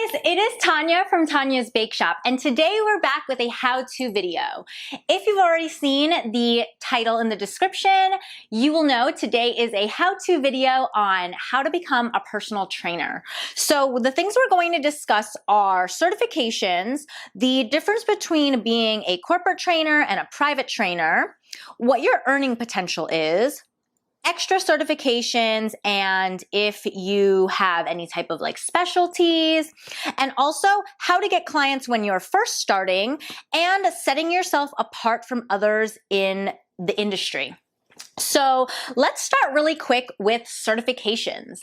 guys, it is Tonya from Tonya's Bakeshop, and today we're back with a how-to video. If you've already seen the title in the description, you will know today is a how-to video on how to become a personal trainer. So the things we're going to discuss are certifications, the difference between being a corporate trainer and a private trainer, what your earning potential is, extra certifications, and if you have any type of like specialties, and also how to get clients when you're first starting and setting yourself apart from others in the industry. So let's start really quick with certifications.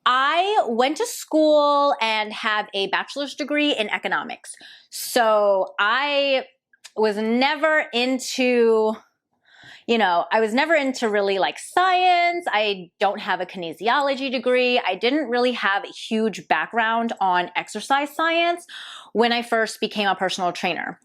I went to school and have a bachelor's degree in economics. So I was never into really like science. I don't have a kinesiology degree. I didn't really have a huge background on exercise science when I first became a personal trainer.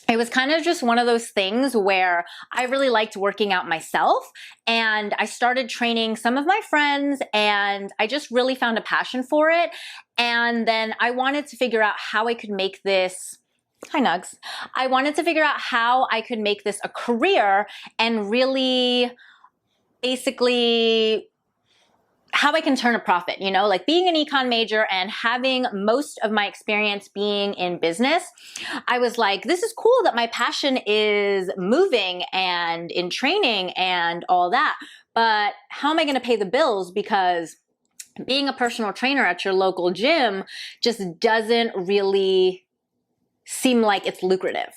It was kind of just one of those things where I really liked working out myself, and I started training some of my friends, and I just really found a passion for it. And then I wanted to figure out how I could make this Hi, Nugs. I wanted to figure out how I could make this a career and really basically how I can turn a profit, like being an econ major and having most of my experience being in business. I was like, this is cool that my passion is moving and in training and all that, but how am I going to pay the bills? Because being a personal trainer at your local gym just doesn't really seem like it's lucrative.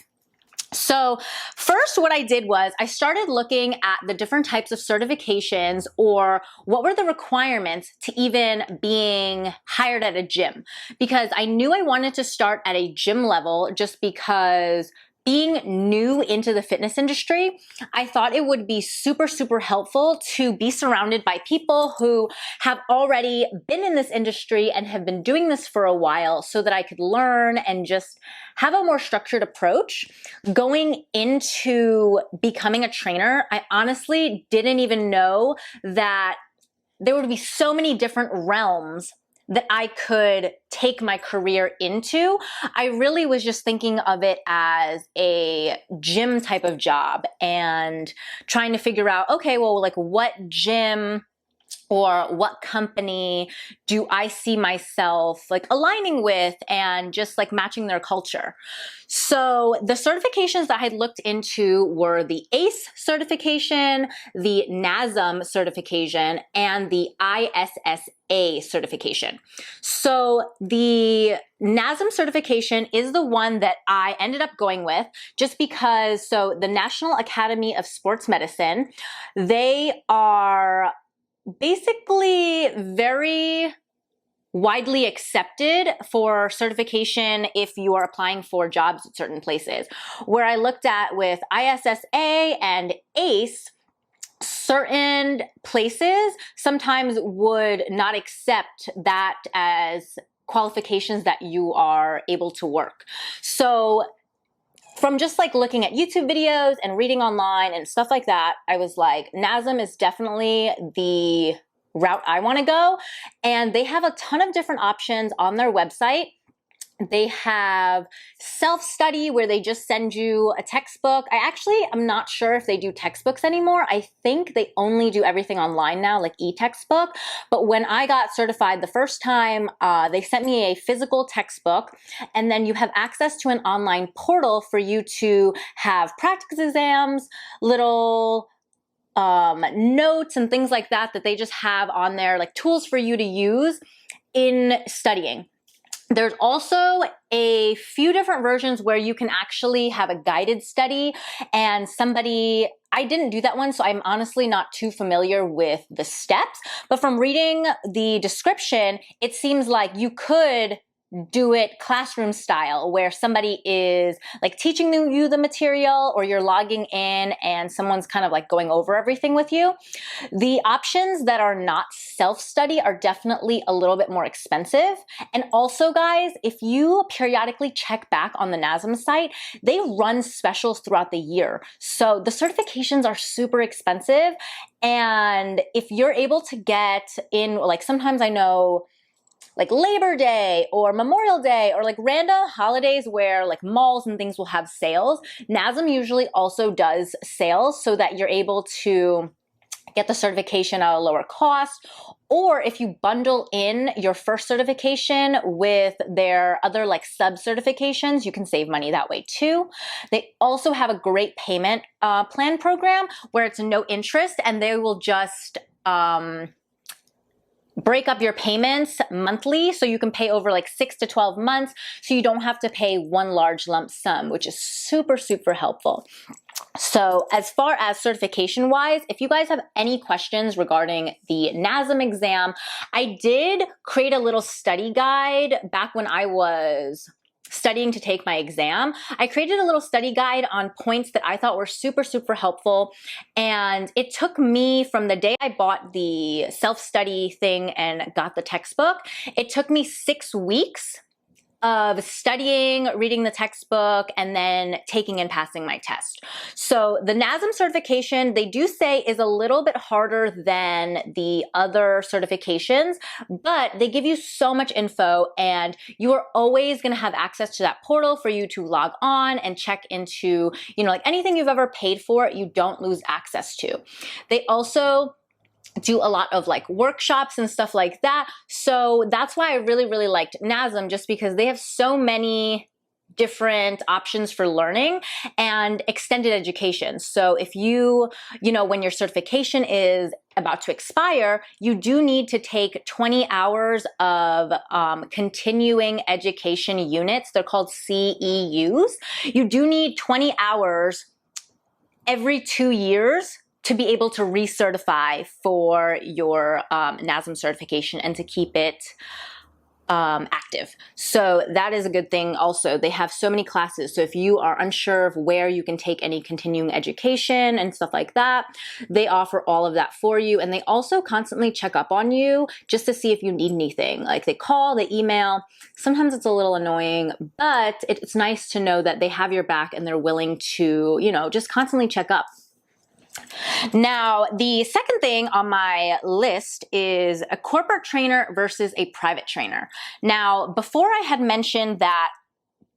So first what I did was I started looking at the different types of certifications, or what were the requirements to even being hired at a gym, because I knew I wanted to start at a gym level just because being new into the fitness industry, I thought it would be super, super helpful to be surrounded by people who have already been in this industry and have been doing this for a while, so that I could learn and just have a more structured approach. Going into becoming a trainer, I honestly didn't even know that there would be so many different realms that I could take my career into. I really was just thinking of it as a gym type of job and trying to figure out, okay, well, like what gym or what company do I see myself like aligning with and just like matching their culture. So the certifications that I had looked into were the ACE certification, the Nasm certification, and the ISSA certification. So the Nasm certification is the one that I ended up going with just because, so the National Academy of Sports Medicine, they are basically very widely accepted for certification if you are applying for jobs at certain places. Where I looked at with ISSA and ACE, certain places sometimes would not accept that as qualifications that you are able to work. So from just like looking at YouTube videos and reading online and stuff like that, I was like, Nasm is definitely the route I want to go. And they have a ton of different options on their website. They have self-study where they just send you a textbook. I'm not sure if they do textbooks anymore. I think they only do everything online now, like e-textbook. But when I got certified the first time, they sent me a physical textbook, and then you have access to an online portal for you to have practice exams, little notes and things like that they just have on there, like tools for you to use in studying. There's also a few different versions where you can actually have a guided study, and I didn't do that one, so I'm honestly not too familiar with the steps, but from reading the description, it seems like you could do it classroom style, where somebody is like teaching you the material, or you're logging in and someone's kind of like going over everything with you. The options that are not self-study are definitely a little bit more expensive. And also, guys, if you periodically check back on the Nasm site, they run specials throughout the year. So the certifications are super expensive. And if you're able to get in, like sometimes I know like Labor Day or Memorial Day or like random holidays where like malls and things will have sales, Nasm usually also does sales so that you're able to get the certification at a lower cost. Or if you bundle in your first certification with their other like sub certifications, you can save money that way too. They also have a great payment plan program where it's no interest, and they will just break up your payments monthly, so you can pay over like 6 to 12 months, so you don't have to pay one large lump sum, which is super, super helpful. So as far as certification wise, if you guys have any questions regarding the NASM exam, I did create a little study guide back when I was studying to take my exam. I created a little study guide on points that I thought were super, super helpful. And it took me from the day I bought the self-study thing and got the textbook, it took me 6 weeks of studying, reading the textbook, and then taking and passing my test. So the NASM certification, they do say, is a little bit harder than the other certifications, but they give you so much info, and you are always gonna have access to that portal for you to log on and check into, you know, like anything you've ever paid for, you don't lose access to. They also do a lot of like workshops and stuff like that. So that's why I really, really liked NASM, just because they have so many different options for learning and extended education. So if you know, when your certification is about to expire, you do need to take 20 hours of continuing education units. They're called CEUs. You do need 20 hours every 2 years to be able to recertify for your NASM certification and to keep it active. So that is a good thing also. They have so many classes. So if you are unsure of where you can take any continuing education and stuff like that, they offer all of that for you. And they also constantly check up on you just to see if you need anything. Like they call, they email. Sometimes it's a little annoying, but it's nice to know that they have your back and they're willing to, you know, just constantly check up. Now, the second thing on my list is a corporate trainer versus a private trainer. Now, before I had mentioned that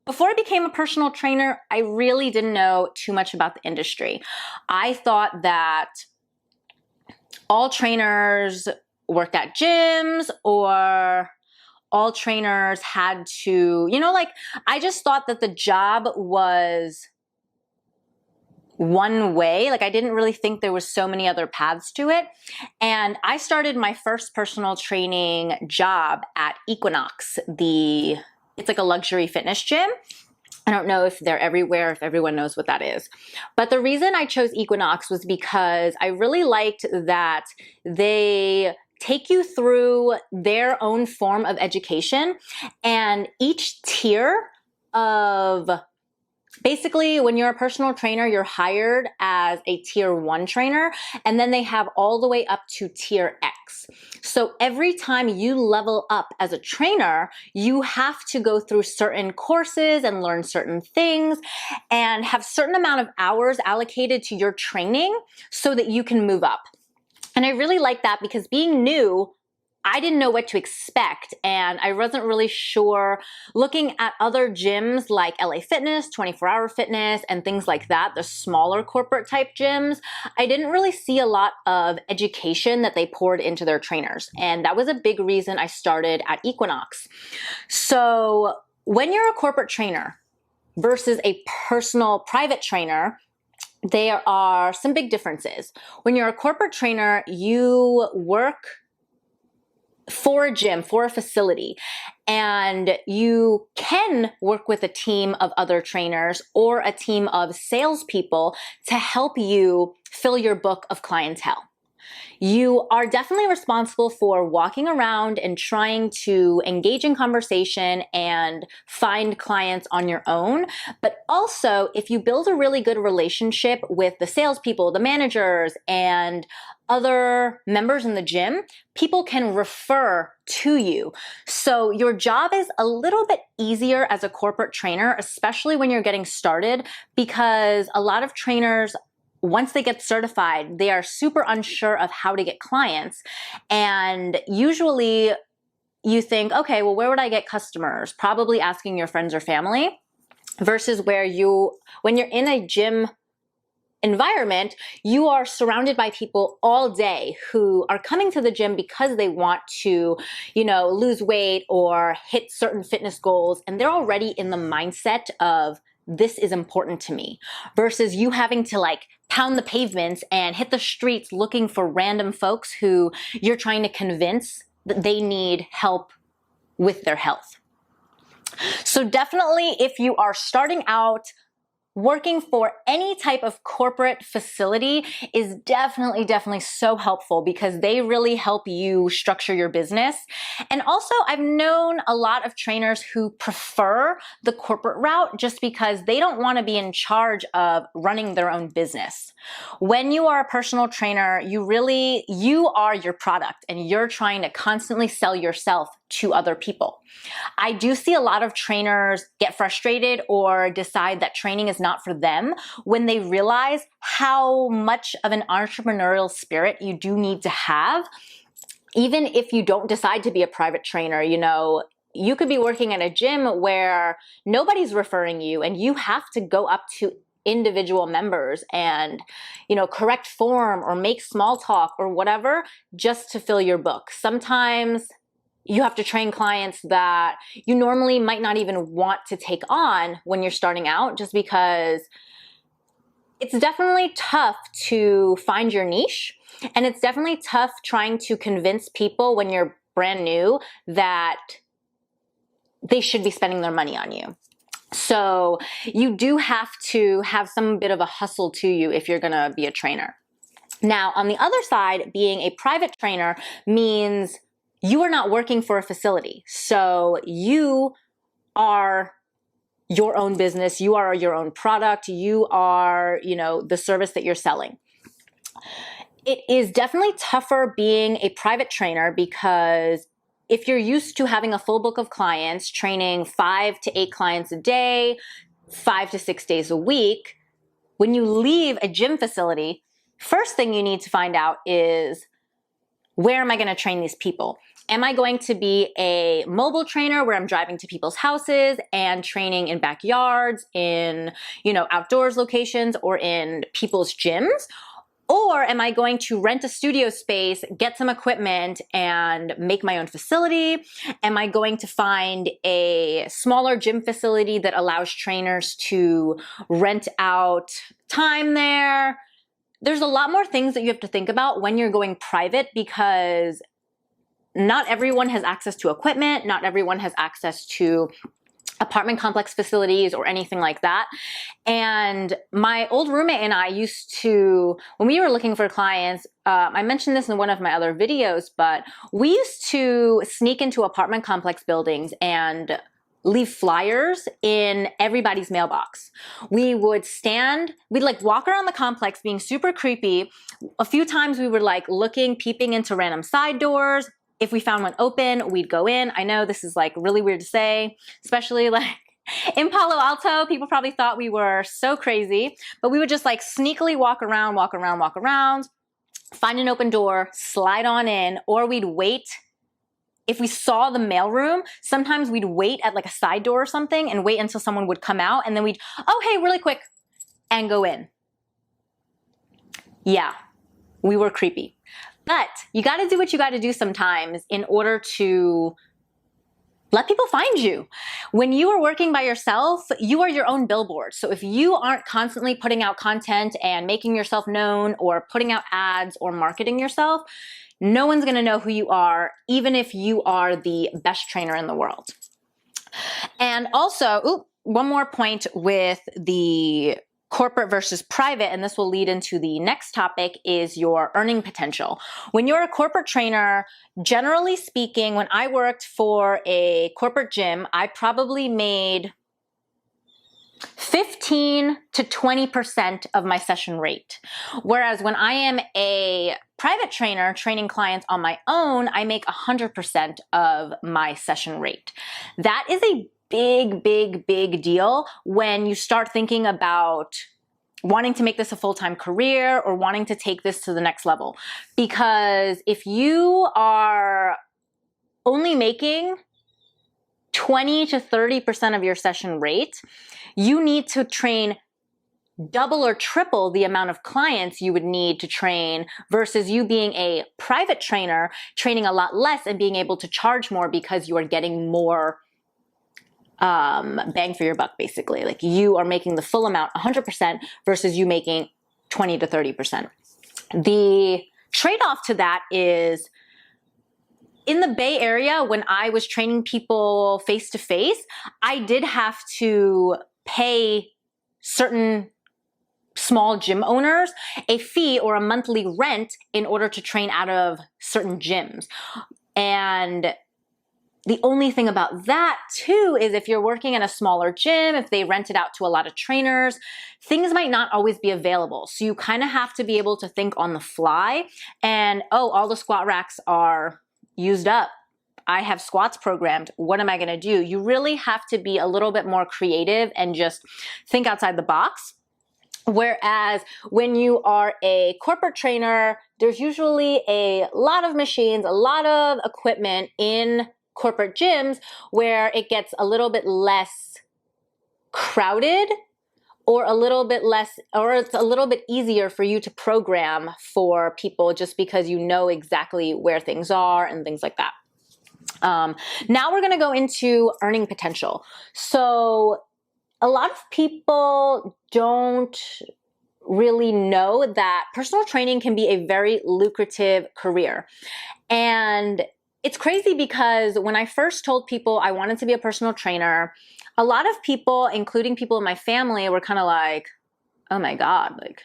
before I became a personal trainer, I really didn't know too much about the industry. I thought that all trainers worked at gyms, or all trainers had to, you know, like I just thought that the job was one way. Like I didn't really think there was so many other paths to it. And I started my first personal training job at Equinox. It's like a luxury fitness gym. I don't know if they're everywhere, if everyone knows what that is. But the reason I chose Equinox was because I really liked that they take you through their own form of education, and each tier of basically, when you're a personal trainer, you're hired as a tier 1 trainer, and then they have all the way up to tier X. So every time you level up as a trainer, you have to go through certain courses and learn certain things and have certain amount of hours allocated to your training so that you can move up. And I really like that because being new, I didn't know what to expect, and I wasn't really sure. Looking at other gyms like LA Fitness, 24 Hour Fitness, and things like that, the smaller corporate type gyms, I didn't really see a lot of education that they poured into their trainers. And that was a big reason I started at Equinox. So when you're a corporate trainer versus a personal private trainer, there are some big differences. When you're a corporate trainer, you work for a gym, for a facility, and you can work with a team of other trainers or a team of salespeople to help you fill your book of clientele. You are definitely responsible for walking around and trying to engage in conversation and find clients on your own. But also, if you build a really good relationship with the salespeople, the managers, and other members in the gym, people can refer to you. So your job is a little bit easier as a corporate trainer, especially when you're getting started, because a lot of trainers, once they get certified, they are super unsure of how to get clients. And usually you think, okay, well, where would I get customers? Probably asking your friends or family, versus when you're in a gym environment, you are surrounded by people all day who are coming to the gym because they want to, lose weight or hit certain fitness goals. And they're already in the mindset of, this is important to me, versus you having to like pound the pavements and hit the streets looking for random folks who you're trying to convince that they need help with their health. So definitely, if you are starting out, working for any type of corporate facility is definitely so helpful, because they really help you structure your business. And also, I've known a lot of trainers who prefer the corporate route just because they don't want to be in charge of running their own business. When you are a personal trainer, you are your product, and you're trying to constantly sell yourself to other people. I do see a lot of trainers get frustrated or decide that training is not for them when they realize how much of an entrepreneurial spirit you do need to have. Even if you don't decide to be a private trainer, you could be working at a gym where nobody's referring you, and you have to go up to individual members and, correct form or make small talk or whatever just to fill your book. Sometimes you have to train clients that you normally might not even want to take on when you're starting out, just because it's definitely tough to find your niche. And it's definitely tough trying to convince people when you're brand new that they should be spending their money on you. So you do have to have some bit of a hustle to you if you're gonna be a trainer. Now, on the other side, being a private trainer means you are not working for a facility. So you are your own business. You are your own product. You are, the service that you're selling. It is definitely tougher being a private trainer, because if you're used to having a full book of clients, training 5 to 8 clients a day, 5 to 6 days a week, when you leave a gym facility, first thing you need to find out is, where am I going to train these people? Am I going to be a mobile trainer where I'm driving to people's houses and training in backyards, in, outdoors locations, or in people's gyms? Or am I going to rent a studio space, get some equipment, and make my own facility? Am I going to find a smaller gym facility that allows trainers to rent out time there? There's a lot more things that you have to think about when you're going private, because not everyone has access to equipment. Not everyone has access to apartment complex facilities or anything like that. And my old roommate and I used to, when we were looking for clients, I mentioned this in one of my other videos, but we used to sneak into apartment complex buildings and leave flyers in everybody's mailbox. We'd walk around the complex being super creepy. A few times we were peeping into random side doors. If we found one open, we'd go in. I know this is really weird to say, especially in Palo Alto. People probably thought we were so crazy, but we would just sneakily walk around, find an open door, slide on in, or we'd wait. If we saw the mailroom, sometimes we'd wait at a side door or something and wait until someone would come out, and then we'd, oh, hey, really quick, and go in. Yeah, we were creepy. But you got to do what you got to do sometimes in order to let people find you. When you are working by yourself, you are your own billboard. So if you aren't constantly putting out content and making yourself known, or putting out ads or marketing yourself, no one's going to know who you are, even if you are the best trainer in the world. And also, one more point with the corporate versus private, and this will lead into the next topic, is your earning potential. When you're a corporate trainer, generally speaking, when I worked for a corporate gym, I probably made 15 to 20% of my session rate. Whereas when I am a private trainer training clients on my own, I make 100% of my session rate. That is a big deal when you start thinking about wanting to make this a full-time career or wanting to take this to the next level. Because if you are only making 20 to 30% of your session rate, you need to train double or triple the amount of clients you would need to train versus you being a private trainer, training a lot less and being able to charge more because you are getting more bang for your buck, basically. Like you are making the full amount 100% versus you making 20 to 30%. The trade-off to that is in the Bay Area, when I was training people face-to-face, I did have to pay certain small gym owners a fee or a monthly rent in order to train out of certain gyms. And the only thing about that too is if you're working in a smaller gym, if they rent it out to a lot of trainers, things might not always be available. So you kind of have to be able to think on the fly and, oh, all the squat racks are used up. I have squats programmed. What am I going to do? You really have to be a little bit more creative and just think outside the box. Whereas when you are a corporate trainer, there's usually a lot of machines, a lot of equipment in corporate gyms where it gets a little bit less crowded or a little bit less, or it's a little bit easier for you to program for people just because you know exactly where things are and things like that. Now we're going to go into earning potential. So a lot of people don't really know that personal training can be a very lucrative career. And it's crazy because when I first told people I wanted to be a personal trainer, a lot of people, including people in my family, were kind of like, oh my God, like,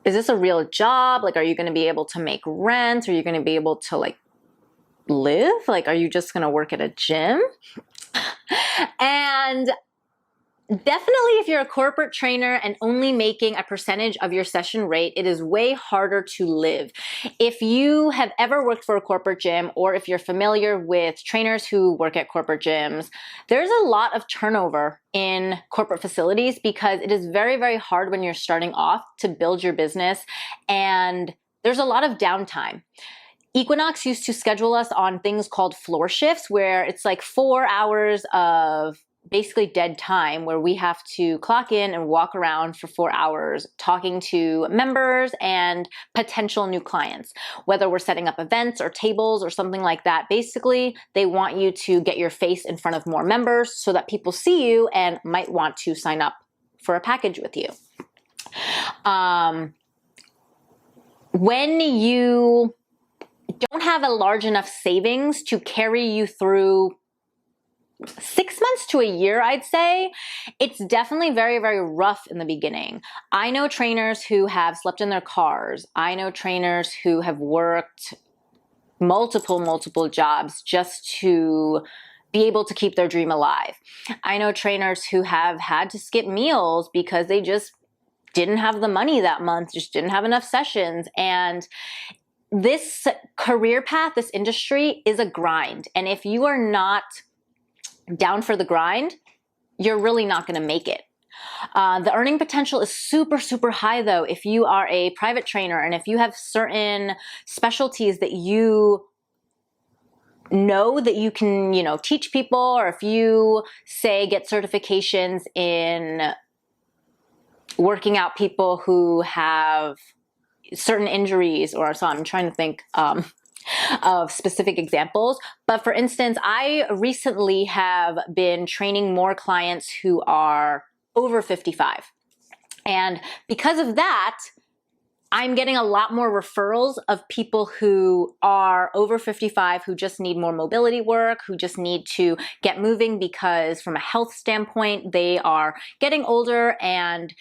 is this a real job? Like, are you going to be able to make rent? Are you going to be able to like live? Like, are you just going to work at a gym? And definitely if you're a corporate trainer and only making a percentage of your session rate, it is way harder to live. If you have ever worked for a corporate gym or if you're familiar with trainers who work at corporate gyms, there's a lot of turnover in corporate facilities because it is very, very hard when you're starting off to build your business and there's a lot of downtime. Equinox used to schedule us on things called floor shifts where it's like 4 hours of basically dead time where we have to clock in and walk around for 4 hours talking to members and potential new clients, whether we're setting up events or tables or something like that. Basically, they want you to get your face in front of more members so that people see you and might want to sign up for a package with you. When you don't have a large enough savings to carry you through 6 months to a year, I'd say, it's definitely very, very rough in the beginning. I know trainers who have slept in their cars. I know trainers who have worked multiple jobs just to be able to keep their dream alive. I know trainers who have had to skip meals because they just didn't have the money that month, just didn't have enough sessions. And this career path, this industry is a grind. And if you are not down for the grind, you're really not going to make it. The earning potential is super, super high though. If you are a private trainer and if you have certain specialties that you know that you can, teach people, or if you say get certifications in working out people who have certain injuries or so, I'm trying to think, of specific examples. But for instance, I recently have been training more clients who are over 55. And because of that, I'm getting a lot more referrals of people who are over 55, who just need more mobility work, who just need to get moving because from a health standpoint, they are getting older and,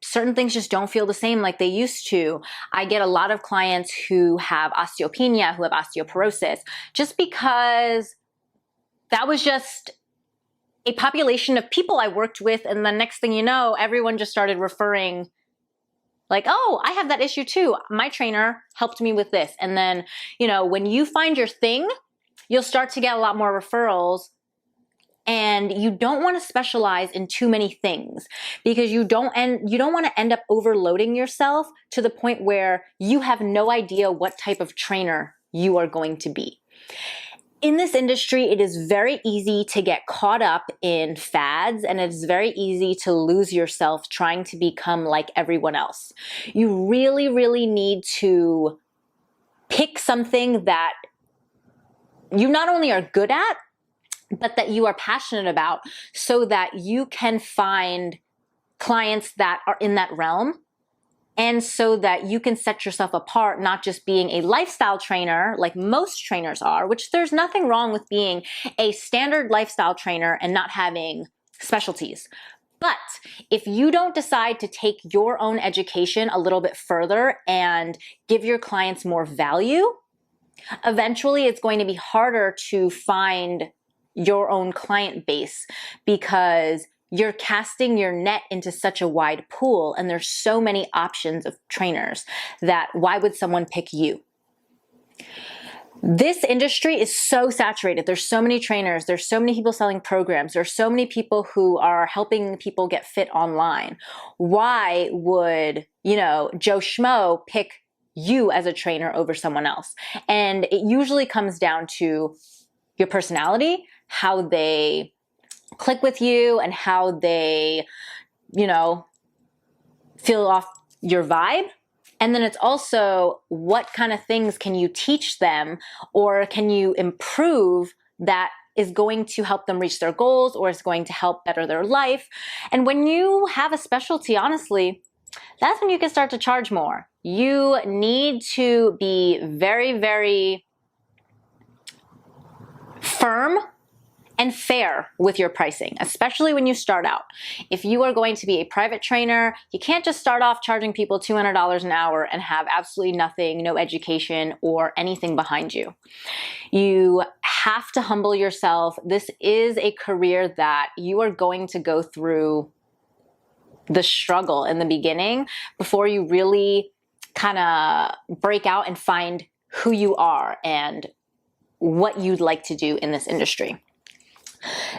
certain things just don't feel the same like they used to. I get a lot of clients who have osteopenia, who have osteoporosis, just because that was just a population of people I worked with. And the next thing you know, everyone just started referring like, oh, I have that issue too. My trainer helped me with this. And then, when you find your thing, you'll start to get a lot more referrals. And you don't want to specialize in too many things because you don't want to end up overloading yourself to the point where you have no idea what type of trainer you are going to be. In this industry, it is very easy to get caught up in fads, and it's very easy to lose yourself trying to become like everyone else. You really, really need to pick something that you not only are good at, but that you are passionate about, so that you can find clients that are in that realm, and so that you can set yourself apart, not just being a lifestyle trainer like most trainers are, which there's nothing wrong with being a standard lifestyle trainer and not having specialties. But if you don't decide to take your own education a little bit further and give your clients more value, eventually it's going to be harder to find your own client base, because you're casting your net into such a wide pool, and there's so many options of trainers that why would someone pick you? This industry is so saturated. There's so many trainers. There's so many people selling programs. There's so many people who are helping people get fit online. Why would, Joe Schmo pick you as a trainer over someone else? And it usually comes down to your personality, how they click with you, and how they, feel off your vibe. And then it's also what kind of things can you teach them, or can you improve that is going to help them reach their goals, or is going to help better their life. And when you have a specialty, honestly, that's when you can start to charge more. You need to be very, very firm and fair with your pricing, especially when you start out. If you are going to be a private trainer, you can't just start off charging people $200 an hour and have absolutely nothing, no education or anything behind you. You have to humble yourself. This is a career that you are going to go through the struggle in the beginning before you really kind of break out and find who you are and what you'd like to do in this industry.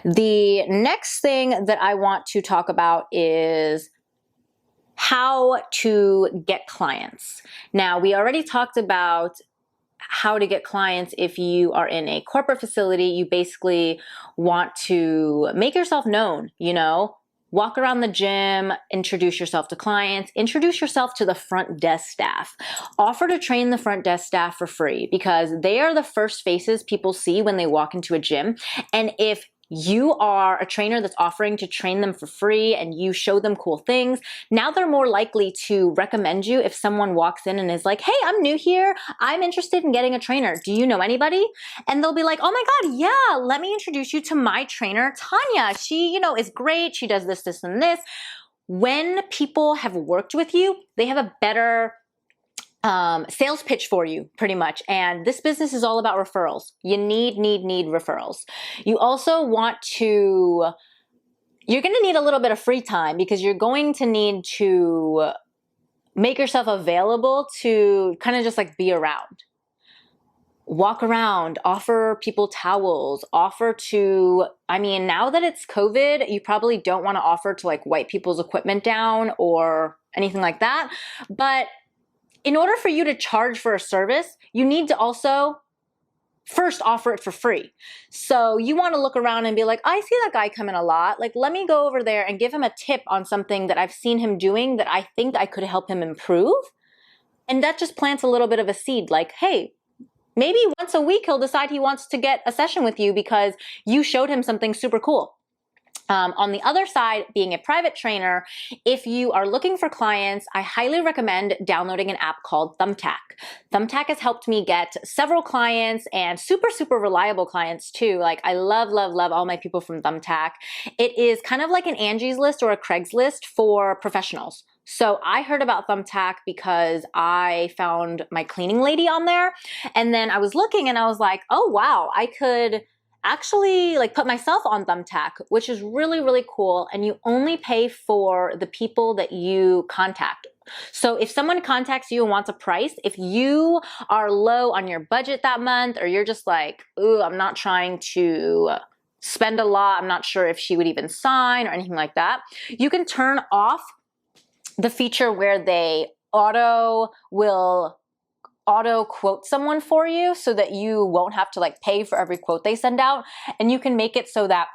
The next thing that I want to talk about is how to get clients. Now, we already talked about how to get clients. If you are in a corporate facility, you basically want to make yourself known, walk around the gym, introduce yourself to clients, introduce yourself to the front desk staff. Offer to train the front desk staff for free, because they are the first faces people see when they walk into a gym. And if you are a trainer that's offering to train them for free and you show them cool things, now they're more likely to recommend you if someone walks in and is like, hey, I'm new here. I'm interested in getting a trainer. Do you know anybody? And they'll be like, oh my God, yeah, let me introduce you to my trainer, Tonya. She, is great. She does this, this, and this. When people have worked with you, they have a better sales pitch for you, pretty much. And this business is all about referrals. You need referrals. You also want to, you're going to need a little bit of free time, because you're going to need to make yourself available to kind of just like be around. Walk around, offer people towels, offer to, now that it's COVID, you probably don't want to offer to like wipe people's equipment down or anything like that. But in order for you to charge for a service, you need to also first offer it for free. So you want to look around and be like, I see that guy come in a lot. Like, let me go over there and give him a tip on something that I've seen him doing that I think I could help him improve. And that just plants a little bit of a seed. Like, hey, maybe once a week he'll decide he wants to get a session with you because you showed him something super cool. On the other side, being a private trainer, if you are looking for clients, I highly recommend downloading an app called Thumbtack. Thumbtack has helped me get several clients, and super, super reliable clients too. Like, I love all my people from Thumbtack. It is kind of like an Angie's List or a Craigslist for professionals. So I heard about Thumbtack because I found my cleaning lady on there. And then I was looking and I was like, oh wow, I could actually like put myself on Thumbtack, which is really, really cool. And you only pay for the people that you contact. So if someone contacts you and wants a price, if you are low on your budget that month, or you're just like, ooh, I'm not trying to spend a lot, I'm not sure if she would even sign or anything like that, you can turn off the feature where they auto will auto quote someone for you so that you won't have to like pay for every quote they send out. And you can make it so that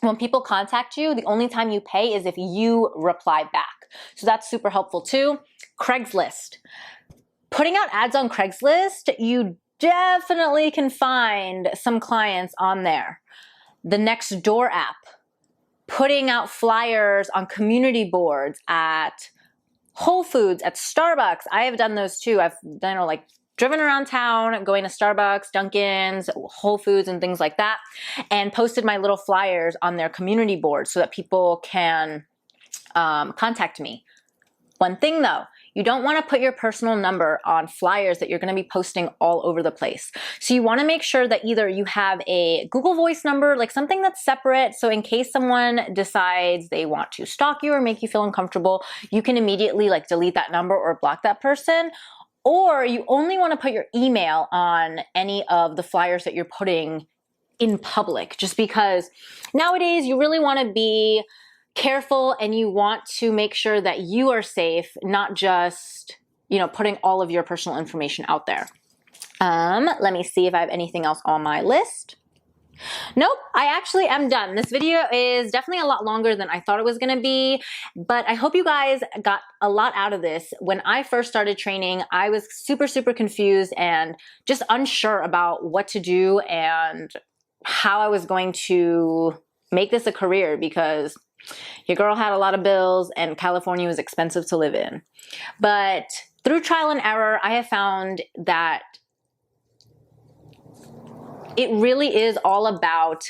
when people contact you, the only time you pay is if you reply back. So that's super helpful too. Craigslist. Putting out ads on Craigslist, you definitely can find some clients on there. The Nextdoor app. Putting out flyers on community boards at Whole Foods, at Starbucks. I have done those too. I've done like driven around town, going to Starbucks, Dunkin's, Whole Foods, and things like that, and posted my little flyers on their community board so that people can contact me. One thing though, you don't want to put your personal number on flyers that you're going to be posting all over the place. So you want to make sure that either you have a Google Voice number, like something that's separate, so in case someone decides they want to stalk you or make you feel uncomfortable, you can immediately like delete that number or block that person. Or you only want to put your email on any of the flyers that you're putting in public, just because nowadays you really want to be careful and you want to make sure that you are safe, not just, you know, putting all of your personal information out there. Let me see if I have anything else on my list. Nope, I actually am done. This video is definitely a lot longer than I thought it was gonna be, but I hope you guys got a lot out of this. When I first started training, I was super confused and just unsure about what to do and how I was going to make this a career, because your girl had a lot of bills and California was expensive to live in. But through trial and error, I have found that it really is all about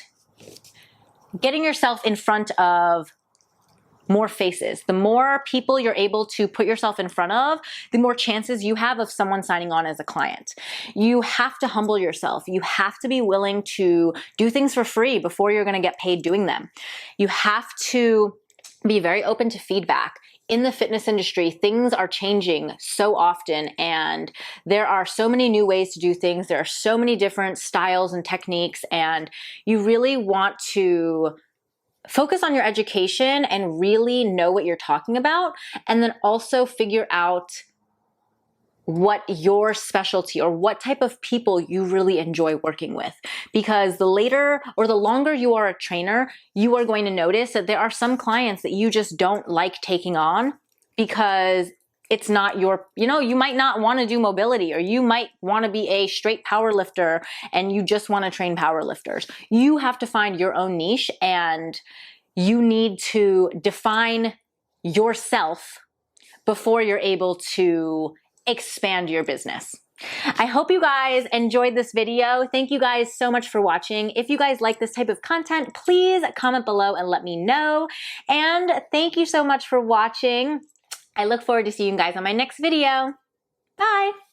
getting yourself in front of more faces. The more people you're able to put yourself in front of, the more chances you have of someone signing on as a client. You have to humble yourself. You have to be willing to do things for free before you're gonna get paid doing them. You have to be very open to feedback. In the fitness industry, things are changing so often, and there are so many new ways to do things. There are so many different styles and techniques, and you really want to focus on your education and really know what you're talking about, and then also figure out what your specialty or what type of people you really enjoy working with. Because the later or the longer you are a trainer, you are going to notice that there are some clients that you just don't like taking on because it's not your, you know, you might not want to do mobility, or you might want to be a straight power lifter and you just want to train power lifters. You have to find your own niche, and you need to define yourself before you're able to expand your business. I hope you guys enjoyed this video. Thank you guys so much for watching. If you guys like this type of content, please comment below and let me know. And thank you so much for watching. I look forward to seeing you guys on my next video. Bye.